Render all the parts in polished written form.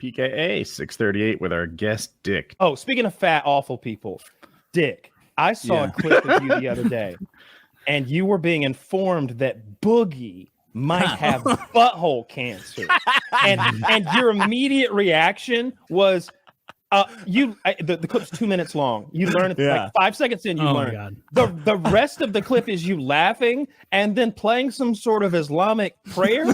PKA 638 with our guest Dick. Oh, speaking of fat, awful people, Dick, I saw a clip of you the other day, and you were being informed that Boogie might have butthole cancer, and your immediate reaction was, the clip's 2 minutes long. You learn it like 5 seconds in. You learn. The rest of the clip is you laughing and then playing some sort of Islamic prayer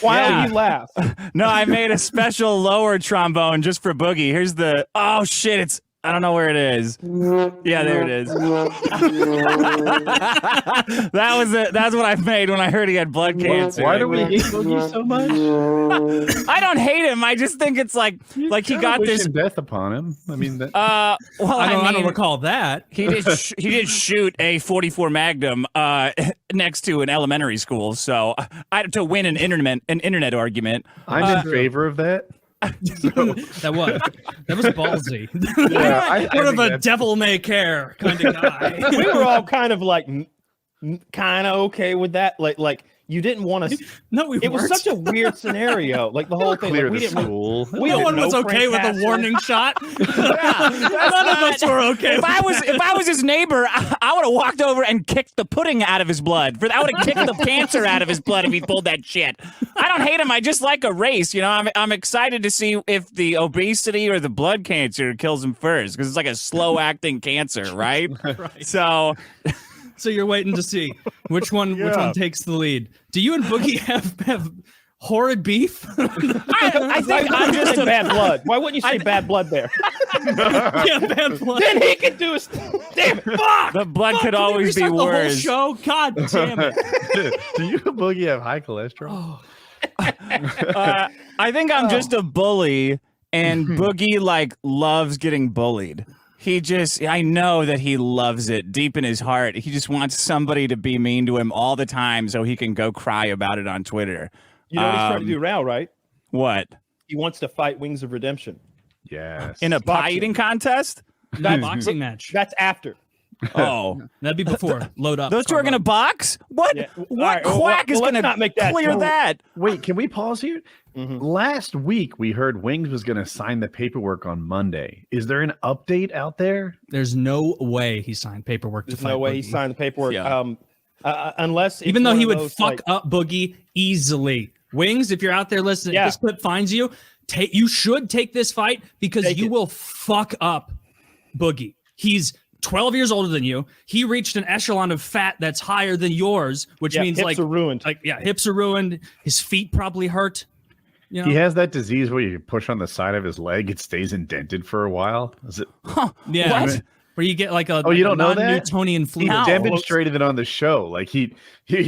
while you laugh. No, I made a special lower trombone just for Boogie. Here's the I don't know where it is. Yeah, there it is. That's what I made when I heard he had blood cancer. Why do we hate Boogie so much? I don't hate him. I just think it's like he got this death upon him. I mean, I don't recall that. He did shoot a .44 Magnum next to an elementary school. So to win an internet argument. I'm in favor of that. That was ballsy. Yeah, I sort of a devil may care kind of guy. We were all kind of like kind of okay with that. Like you didn't want to. No, we weren't. It was such a weird scenario. Like the whole thing. Clear Like, the school. No one was okay with a warning shot. None of us were okay. If I was his neighbor, I would have walked over and kicked the pudding out of his blood. I would have kicked the cancer out of his blood if he pulled that shit. I don't hate him. I just like a race. You know, I'm excited to see if the obesity or the blood cancer kills him first, because it's like a slow acting cancer, right? Right. So you're waiting to see which one takes the lead. Do you and Boogie have horrid beef? I think I'm just in bad blood. Why wouldn't you say bad blood there? Yeah, bad blood. Then he could do his. Damn it! Fuck! The blood could always be worse. The whole show? God damn it! Do you and Boogie have high cholesterol? I think I'm just a bully, and Boogie loves getting bullied. I know that he loves it deep in his heart. He just wants somebody to be mean to him all the time so he can go cry about it on Twitter. You know what he's trying to do now, right? What? He wants to fight Wings of Redemption. Yes. In a pie eating contest? Boxing match. That's after. Oh. That'd be before. Load up. Those two are going to box? What? Yeah. What quack is going to clear that? Wait, can we pause here? Last week, we heard Wings was going to sign the paperwork on Monday. Is there an update out there? There's no way he signed paperwork to fight No way Boogie. he signed the paperwork. Yeah. Unless even though he would fuck up Boogie easily. Wings, if you're out there listening, if this clip finds you, you should take this fight because you will fuck up Boogie. He's 12 years older than you. He reached an echelon of fat that's higher than yours, which means hips are ruined. Hips are ruined. His feet probably hurt. You know? He has that disease where you push on the side of his leg, it stays indented for a while. Is it? Yeah. What? Where you get like a you don't know that? Newtonian He fluid. demonstrated it on the show. Like he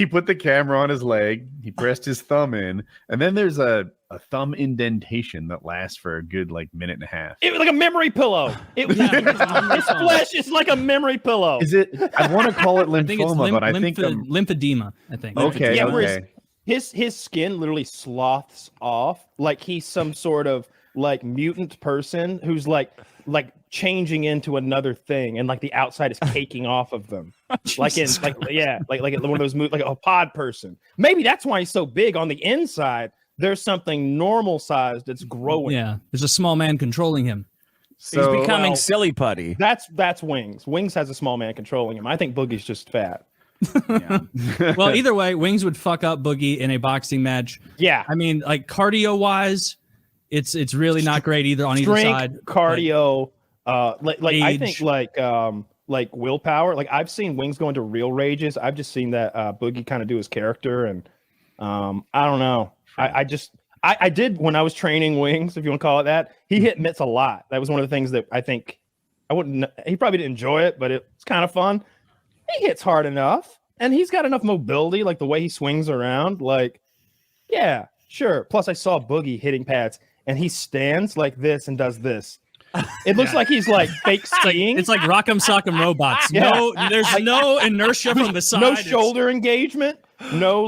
put the camera on his leg, he pressed his thumb in, and then there's a thumb indentation that lasts for a good minute and a half. It was like a memory pillow. His flesh is like a memory pillow. Is it? I want to call it I think it's lymphoma, but I think lymphedema. I think. Okay. Yeah, okay. His skin literally sloths off like he's some sort of mutant person who's like changing into another thing, and the outside is caking off of them. Like one of those movies, like a pod person. Maybe that's why he's so big. On the inside, there's something normal sized that's growing. Yeah, there's a small man controlling him. So, he's becoming silly putty. That's Wings. Wings has a small man controlling him. I think Boogie's just fat. Yeah. Well, either way, Wings would fuck up Boogie in a boxing match. Yeah. I mean, cardio wise, it's really not great either on either side. Cardio, I think age. Willpower. I've seen Wings go into real rages. I've just seen that Boogie kind of do his character, and I don't know. I did when I was training Wings, if you want to call it that. He hit mitts a lot. That was one of the things that I think he probably didn't enjoy it, but it's kind of fun. He hits hard enough, and he's got enough mobility, the way he swings around. Yeah, sure. Plus, I saw Boogie hitting pads, and he stands like this and does this. It looks like he's fake skiing. It's like Rock'em Sock'em Robots. Yeah. No, there's no inertia from the side. No shoulder engagement. No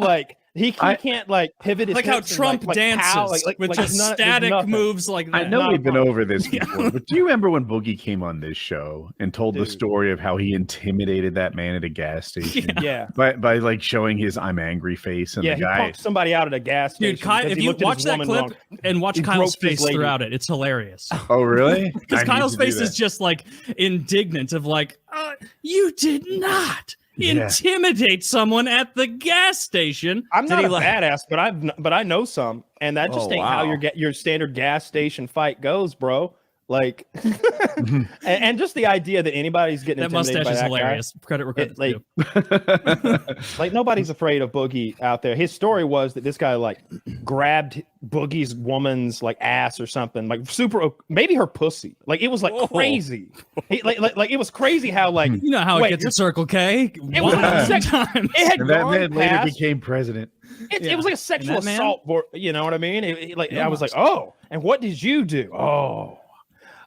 He can't like pivot his like how hips and, Trump dances with just static moves like that. I know we've been over this before, but do you remember when Boogie came on this show and told the story of how he intimidated that man at a gas station? Yeah. By like showing his "I'm angry" face, and the guy he punked somebody out at a gas station. Dude, if you watch that clip and watch Kyle's face throughout it, it's hilarious. Oh, really? Because Kyle's face is just like indignant of like, you did not intimidate someone at the gas station. I'm not a badass, but I know some, and that just ain't how your standard gas station fight goes, bro. Like, and just the idea that anybody's getting that mustache is hilarious. Credit where credit's due. Like nobody's afraid of Boogie out there. His story was that this guy like grabbed Boogie's woman's like ass or something, like maybe her pussy. Like it was like crazy. Like it was crazy how like you know how it gets at Circle K. It was like time. It had and that man later became president. It was like a sexual assault. You know what I mean? I was like, oh, and what did you do? Oh.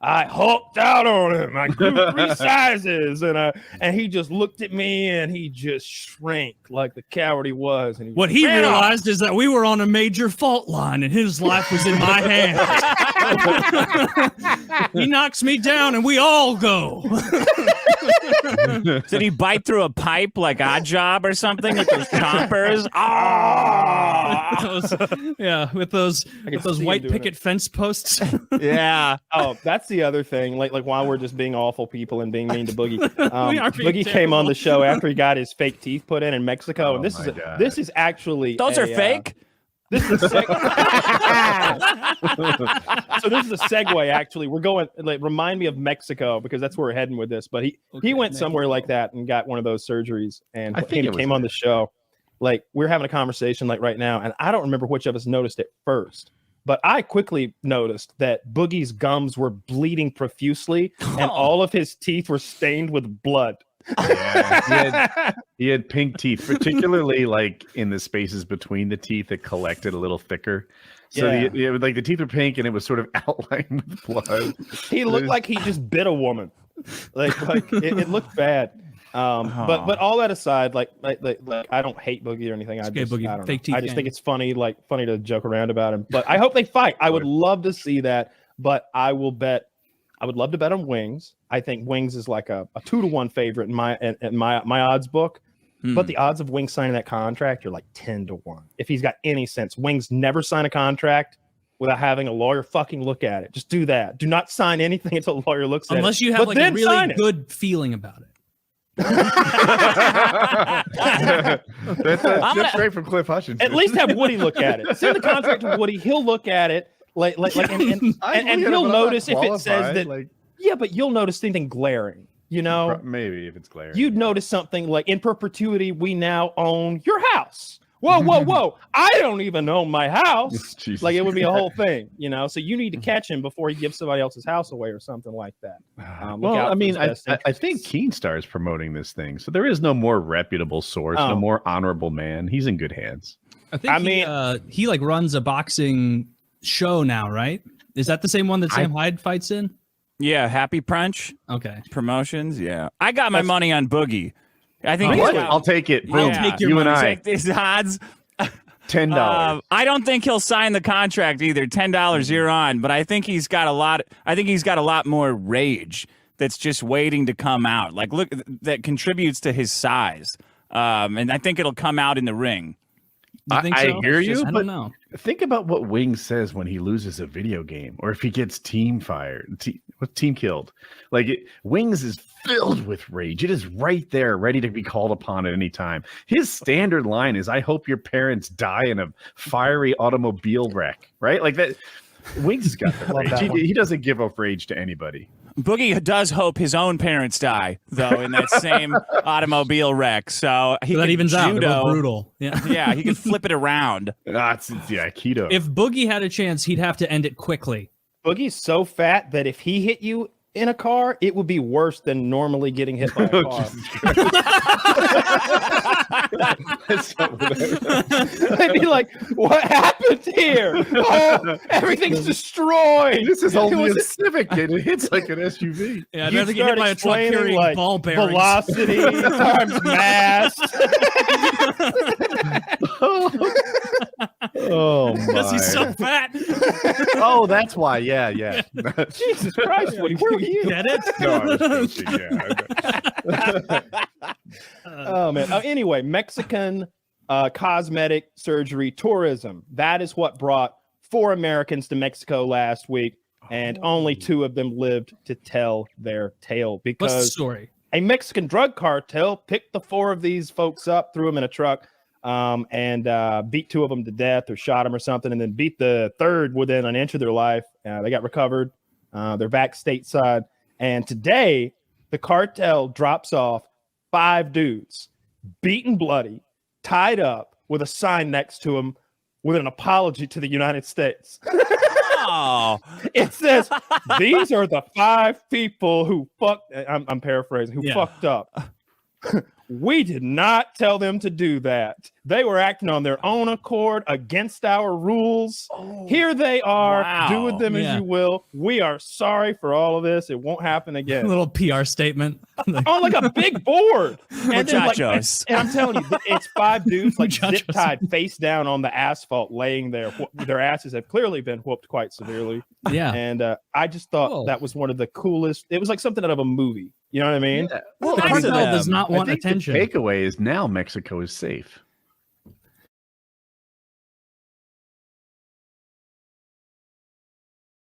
I hulked out on him. I grew 3 sizes, and he just looked at me and he just shrank like the coward he was. And what he realized is that we were on a major fault line, and his life was in my hands. He knocks me down, and we all go. Did he bite through a pipe like Odd Job or something with those chompers? With those white picket fence posts. Yeah. Oh, that's the other thing. Like while we're just being awful people and being mean to Boogie, Boogie came on the show after he got his fake teeth put in Mexico, and this is actually those are fake. This is a so this is a segue. Actually, we're going like remind me of Mexico because that's where we're heading with this. But he went somewhere like that and got one of those surgeries, and I think he came on the show. Like we're having a conversation like right now, and I don't remember which of us noticed it first. But I quickly noticed that Boogie's gums were bleeding profusely, and all of his teeth were stained with blood. Yeah, he had pink teeth, particularly like in the spaces between the teeth that collected a little thicker. So like the teeth were pink, and it was sort of outlined with blood. He looked like he just bit a woman. Like it looked bad. But all that aside, like I don't hate Boogie or anything. I just think it's funny to joke around about him. But I hope they fight. I would love to see that. But I would love to bet on Wings. I think Wings is like a 2-to-1 favorite in my odds book. But the odds of Wings signing that contract are like 10-to-1. If he's got any sense, Wings never sign a contract without having a lawyer fucking look at it. Just do that. Do not sign anything until a lawyer looks at it. Unless you have like a really good feeling about it. That's straight from Cliff Hutchinson. At least have Woody look at it. Send the contract to Woody. He'll look at it, and he'll notice if it says that. Yeah, but you'll notice anything glaring. You know, maybe if it's glaring, you'd notice something like in perpetuity. We now own your house. Whoa! I don't even own my house. Like it would be a whole thing, you know. So you need to catch him before he gives somebody else's house away or something like that. Well, I mean, I think Keenstar is promoting this thing, so there is no more reputable source, no more honorable man. He's in good hands. I mean, he like runs a boxing show now, right? Is that the same one that Sam Hyde fights in? Yeah, Happy Punch. Okay, promotions. Yeah, I got my money on Boogie. I think I'll take it. Boom. Take your money. And I take these odds. $10. I don't think he'll sign the contract either. $10 you're on, but I think he's got a lot. I think he's got a lot more rage that's just waiting to come out. Like, look, that contributes to his size, and I think it'll come out in the ring. I hear you, I but don't know. Think about what Wings says when he loses a video game or if he gets team killed. Like Wings is filled with rage. It is right there, ready to be called upon at any time. His standard line is, "I hope your parents die in a fiery automobile wreck." Right? Like that. Wings has got the rage. He doesn't give up rage to anybody. Boogie does hope his own parents die, though, in that same automobile wreck. So that evens out. Brutal. Yeah, he could flip it around. It's keto. If Boogie had a chance, he'd have to end it quickly. Boogie's so fat that if he hit you in a car, it would be worse than normally getting hit by a car. They'd be like, "What happened here? Oh, everything's destroyed. This is only a Civic, and it hits like an SUV." Yeah, I'd rather get hit by a truck carrying like ball bearings. Velocity times mass. Oh Because he's so my. fat. Oh, that's why. Yeah. Jesus Christ, Woody, where were you? Get it? No, I was joking, yeah. Oh man. Anyway, Mexican cosmetic surgery tourism. That is what brought 4 Americans to Mexico last week, and only 2 of them lived to tell their tale What's the because story? a Mexican drug cartel picked the 4 of these folks up, threw them in a truck, and beat 2 of them to death or shot them or something, and then beat the 3rd within an inch of their life. They got recovered. They're back stateside. And today, the cartel drops off 5 dudes, beaten bloody, tied up with a sign next to them with an apology to the United States. Oh, It says, these are the 5 people who fucked, I'm paraphrasing, who Yeah. fucked up. We did not tell them to do that. They were acting on their own accord against our rules. Here they are. Wow. Do with them as Yeah. you will. We are sorry for all of this. It won't happen A again. little PR statement. On like a big board. And then, like, Muchachos. and I'm telling you, it's 5 dudes like Muchachos. zip tied face down on the asphalt, laying there. Their asses have clearly been whooped quite severely. Yeah. And I just thought Cool. that was one of the coolest. It was like something out of a movie. You know what I mean? Yeah. Well, The the cartel cartel does not I want think attention. The takeaway is now Mexico is safe.